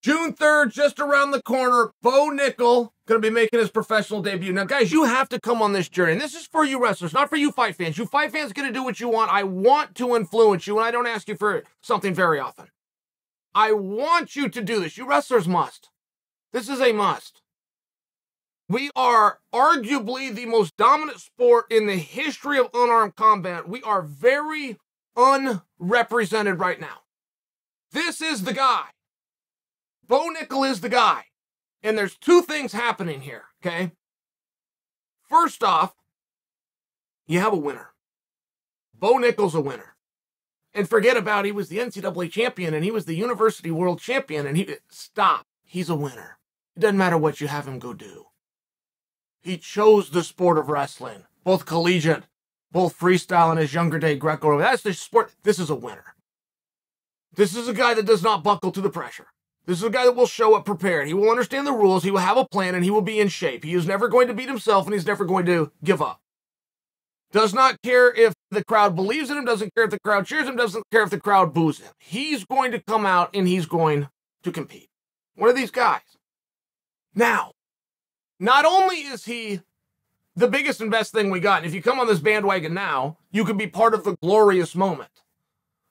June 3rd, just around the corner, Bo Nickal going to be making his professional debut. Now, guys, you have to come on this journey. And this is for you wrestlers, not for you fight fans. You fight fans going to do what you want. I want to influence you, and I don't ask you for something very often. I want you to do this. You wrestlers must. This is a must. We are arguably the most dominant sport in the history of unarmed combat. We are very unrepresented right now. This is the guy. Bo Nickal is the guy. And there's two things happening here, okay? First off, you have a winner. Bo Nickal's a winner. And forget about he was the NCAA champion and he was the university world champion and stop. He's a winner. It doesn't matter what you have him go do. He chose the sport of wrestling, both collegiate, both freestyle in his younger day, Greco. That's the sport. This is a winner. This is a guy that does not buckle to the pressure. This is a guy that will show up prepared. He will understand the rules. He will have a plan, and he will be in shape. He is never going to beat himself, and he's never going to give up. Does not care if the crowd believes in him, doesn't care if the crowd cheers him, doesn't care if the crowd boos him. He's going to come out, and he's going to compete. One of these guys. Now, not only is he the biggest and best thing we got, and if you come on this bandwagon now, you can be part of the glorious moment.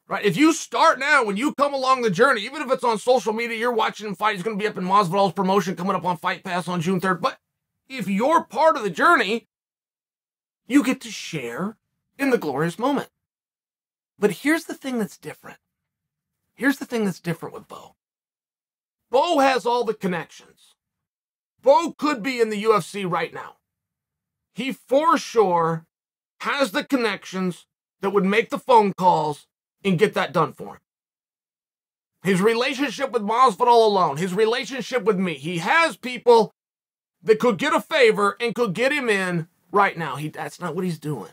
Right? If you start now, when you come along the journey, even if it's on social media, you're watching him fight, he's going to be up in Masvidal's promotion coming up on Fight Pass on June 3rd. But if you're part of the journey, you get to share in the glorious moment. But here's the thing that's different. Here's the thing that's different with Bo. Bo has all the connections. Bo could be in the UFC right now. He for sure has the connections that would make the phone calls and get that done for him. His relationship with Masvidal alone, his relationship with me, he has people that could get a favor and could get him in right now. That's not what he's doing.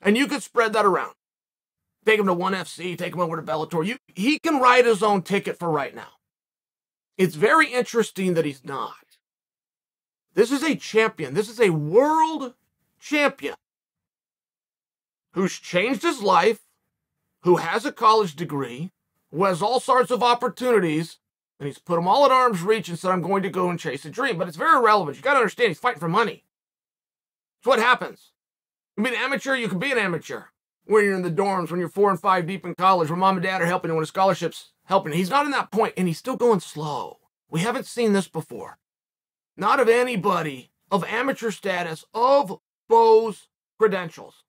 And you could spread that around. Take him to ONE FC, take him over to Bellator. He can write his own ticket for right now. It's very interesting that he's not. This is a champion. This is a world champion who's changed his life, who has a college degree, who has all sorts of opportunities, and he's put them all at arm's reach and said, I'm going to go and chase a dream. But it's very relevant. You got to understand, he's fighting for money. It's what happens. You can be an amateur, you can be an amateur. When you're in the dorms, when you're 4 and 5 deep in college, when mom and dad are helping you, when a scholarship's helping. He's not in that point, and he's still going slow. We haven't seen this before. Not of anybody of amateur status, of Bo's credentials,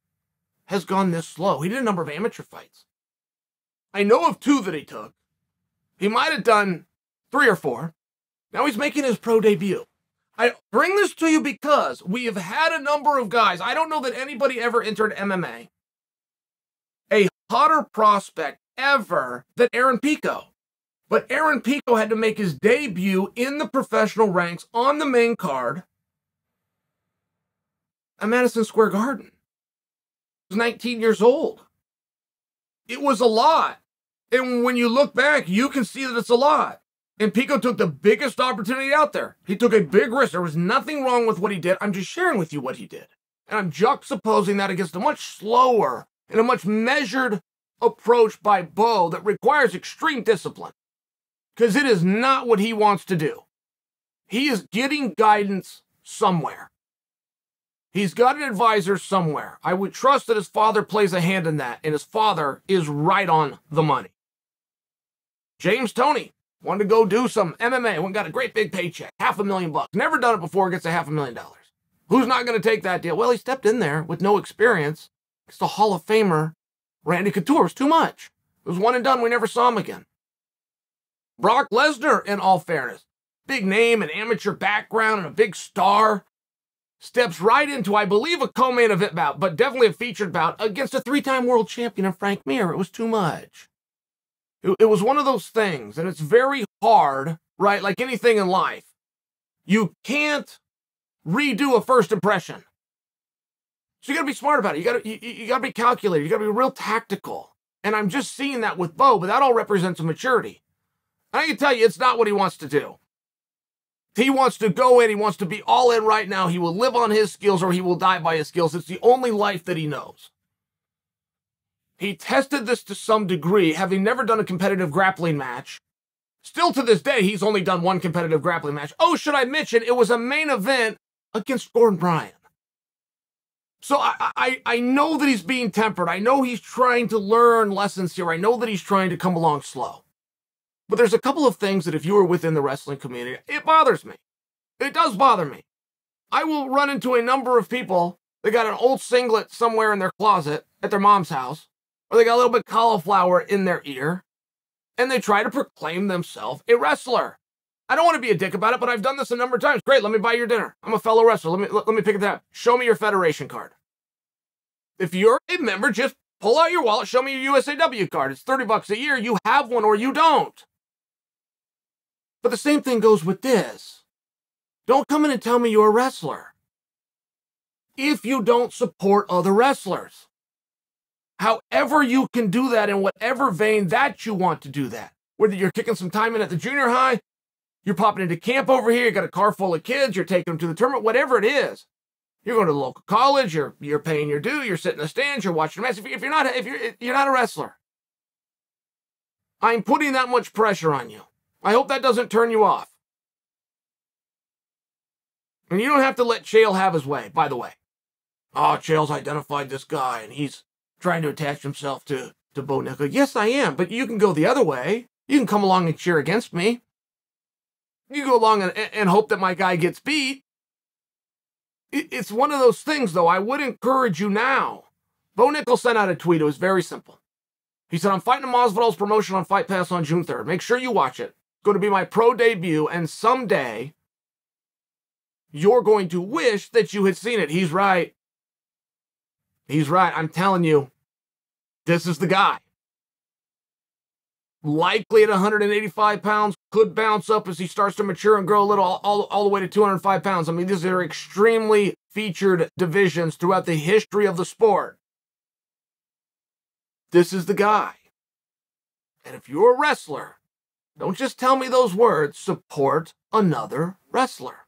has gone this slow. He did a number of amateur fights. I know of 2 that he took. He might have done 3 or 4. Now he's making his pro debut. I bring this to you because we have had a number of guys. I don't know that anybody ever entered MMA a hotter prospect ever than Aaron Pico. But Aaron Pico had to make his debut in the professional ranks on the main card at Madison Square Garden. He was 19 years old. It was a lot. And when you look back, you can see that it's a lot. And Pico took the biggest opportunity out there. He took a big risk. There was nothing wrong with what he did. I'm just sharing with you what he did. And I'm juxtaposing that against a much slower and a much measured approach by Bo that requires extreme discipline. Because it is not what he wants to do. He is getting guidance somewhere. He's got an advisor somewhere. I would trust that his father plays a hand in that, and his father is right on the money. James Toney wanted to go do some MMA, went and got a great big paycheck, $500,000. Never done it before, gets a $500,000. Who's not going to take that deal? Well, he stepped in there with no experience. It's the Hall of Famer, Randy Couture. It was too much. It was one and done. We never saw him again. Brock Lesnar, in all fairness, big name, an amateur background, and a big star, steps right into, I believe, a co-main event bout, but definitely a featured bout against a 3-time world champion in Frank Mir. It was too much. It was one of those things, and it's very hard, right? Like anything in life. You can't redo a first impression. So you got to be smart about it. You got to be calculated. You got to be real tactical. And I'm just seeing that with Bo, but that all represents a maturity. I can tell you, it's not what he wants to do. He wants to go in. He wants to be all in right now. He will live on his skills or he will die by his skills. It's the only life that he knows. He tested this to some degree, having never done a competitive grappling match, Still to this day, he's only done one competitive grappling match. Oh, should I mention, it was a main event against Gordon Bryan. So I know that he's being tempered. I know he's trying to learn lessons here. I know that he's trying to come along slow. But there's a couple of things that if you are within the wrestling community, it bothers me. It does bother me. I will run into a number of people that got an old singlet somewhere in their closet at their mom's house, or they got a little bit of cauliflower in their ear, and they try to proclaim themselves a wrestler. I don't want to be a dick about it, but I've done this a number of times. Great, let me buy your dinner. I'm a fellow wrestler. Let me pick it up. Show me your federation card. If you're a member, just pull out your wallet, show me your USAW card. It's $30 a year. You have one or you don't. But the same thing goes with this. Don't come in and tell me you're a wrestler if you don't support other wrestlers. However you can do that in whatever vein that you want to do that. Whether you're kicking some time in at the junior high, you're popping into camp over here, you got a car full of kids, you're taking them to the tournament, whatever it is. You're going to the local college, you're paying your due, you're sitting in the stands, you're watching the match. If you're not a wrestler, I'm putting that much pressure on you. I hope that doesn't turn you off. And you don't have to let Chael have his way, by the way. Oh, Chael's identified this guy, and he's trying to attach himself to Bo Nickal. Yes, I am, but you can go the other way. You can come along and cheer against me. You go along and hope that my guy gets beat. It's one of those things, though. I would encourage you now. Bo Nickal sent out a tweet. It was very simple. He said, I'm fighting Masvidal's promotion on Fight Pass on June 3rd. Make sure you watch it. It's going to be my pro debut, and someday you're going to wish that you had seen it. He's right. He's right. I'm telling you, this is the guy. Likely at 185 pounds, could bounce up as he starts to mature and grow a little, all the way to 205 pounds. I mean, these are extremely featured divisions throughout the history of the sport. This is the guy. And if you're a wrestler, don't just tell me those words, support another wrestler.